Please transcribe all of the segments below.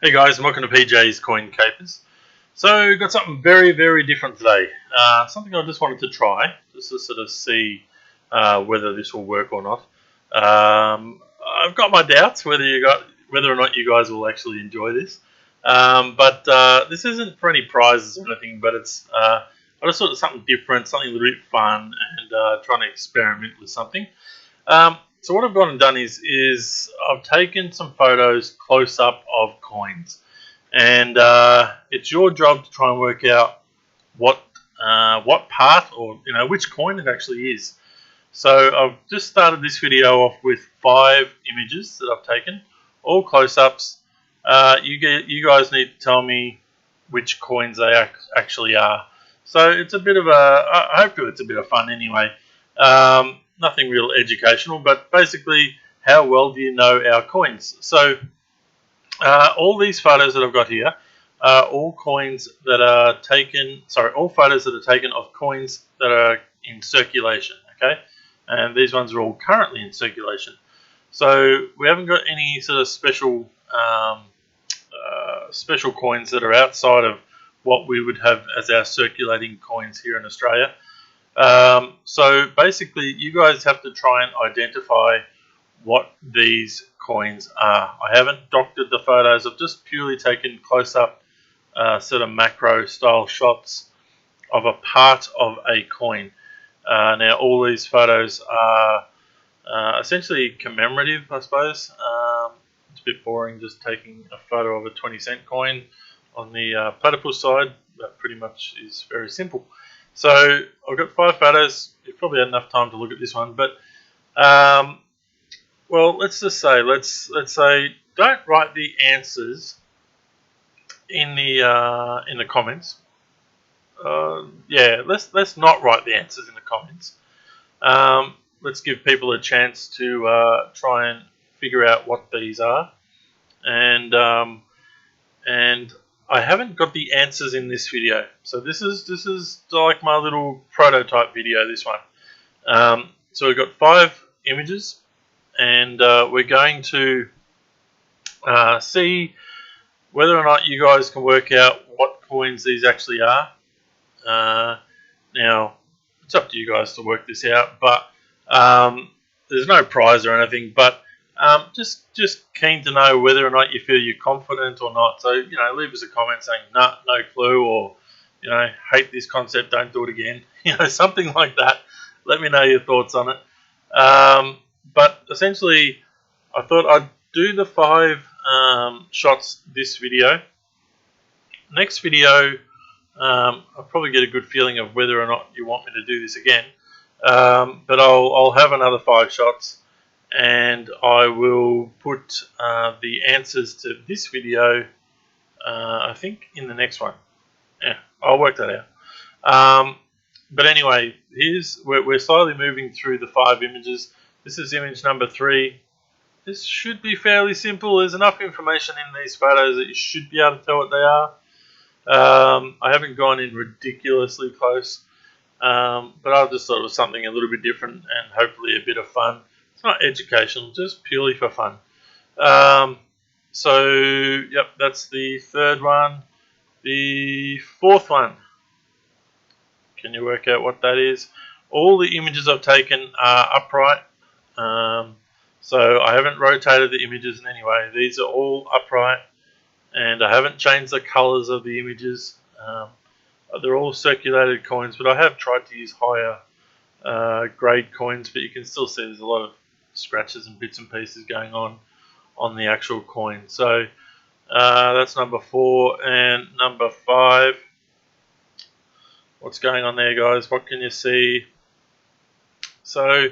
Hey guys, and welcome to PJ's Coin Capers. So, got something very, very different today. Something I just wanted to try, just to sort of see whether this will work or not. I've got my doubts whether or not you guys will actually enjoy this. But this isn't for any prizes or anything, but it's I just thought of something different, something a little bit fun, and trying to experiment with something. So what I've gone and done is I've taken some photos close up of coins, and it's your job to try and work out what part or which coin it actually is. So I've just started this video off with 5 images that I've taken, all close-ups. You guys need to tell me which coins they actually are. So it's a bit of hopefully it's a bit of fun anyway. Nothing real educational, but basically, how well do you know our coins? So all these photos that I've got here are all coins that are taken. Sorry, all photos that are taken of coins that are in circulation. Okay, and these ones are all currently in circulation. So we haven't got any sort of special special coins that are outside of what we would have as our circulating coins here in Australia. So basically, you guys have to try and identify what these coins are. I haven't doctored the photos. I've just purely taken close-up sort of macro style shots of a part of a coin. Now, all these photos are essentially commemorative, I suppose. It's a bit boring just taking a photo of a 20-cent coin on the platypus side. That pretty much is very simple. So I've got 5 photos. You've probably had enough time to look at this one, but well, let's just say let's say don't write the answers in the comments. Yeah, let's not write the answers in the comments. Let's give people a chance to try and figure out what these are, and I haven't got the answers in this video, so this is like my little prototype video. This one. So we've got 5 images, and we're going to see whether or not you guys can work out what coins these actually are. Now, it's up to you guys to work this out, but there's no prize or anything. But just keen to know whether or not you feel you're confident or not. So leave us a comment saying nah, no clue, or hate this concept, don't do it again. Something like that. Let me know your thoughts on it. But essentially, I thought I'd do the 5 shots this video. Next video, I'll probably get a good feeling of whether or not you want me to do this again. But I'll have another 5 shots, and I will put the answers to this video, I think, in the next one. Yeah, I'll work that out. But anyway, we're slowly moving through the 5 images. This is image number 3. This should be fairly simple. There's enough information in these photos that you should be able to tell what they are. I haven't gone in ridiculously close, but I just thought it was something a little bit different and hopefully a bit of fun. It's not educational, just purely for fun. So, yep, that's the 3rd one. The 4th one. Can you work out what that is? All the images I've taken are upright. So I haven't rotated the images in any way. These are all upright, and I haven't changed the colors of the images. They're all circulated coins, but I have tried to use higher grade coins, but you can still see there's a lot of scratches and bits and pieces going on the actual coin. So that's number 4. And number 5. What's going on there, guys? What can you see? So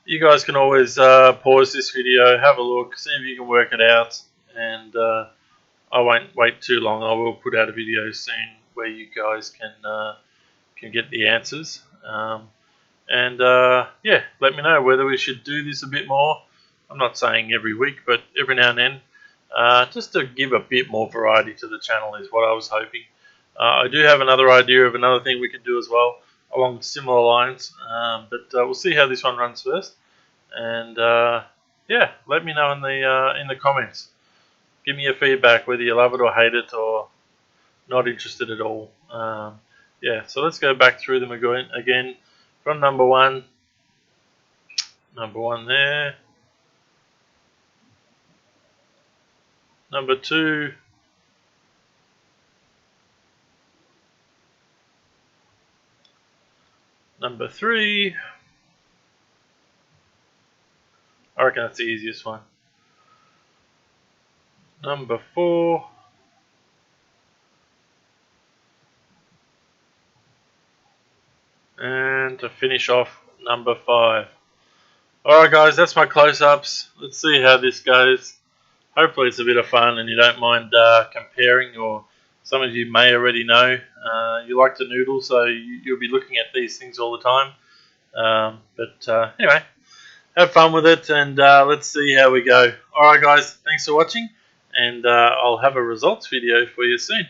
you guys can always pause this video, have a look, see if you can work it out, and I won't wait too long. I will put out a video soon where you guys can get the answers, and yeah, let me know whether we should do this a bit more. I'm not saying every week, but every now and then, just to give a bit more variety to the channel is what I was hoping. I do have another idea of another thing we could do as well along similar lines, but we'll see how this one runs first, and yeah, let me know in the comments. Give me your feedback, whether you love it or hate it or not interested at all. Yeah, so let's go back through them again from number one. Number one there. Number two. Number three. I reckon that's the easiest one. Number four. And to finish off, number five. Alright guys, that's my close-ups. Let's see how this goes. Hopefully it's a bit of fun and you don't mind comparing, or some of you may already know. You like to noodle, so you'll be looking at these things all the time. Anyway, have fun with it, and let's see how we go. Alright guys, thanks for watching, and I'll have a results video for you soon.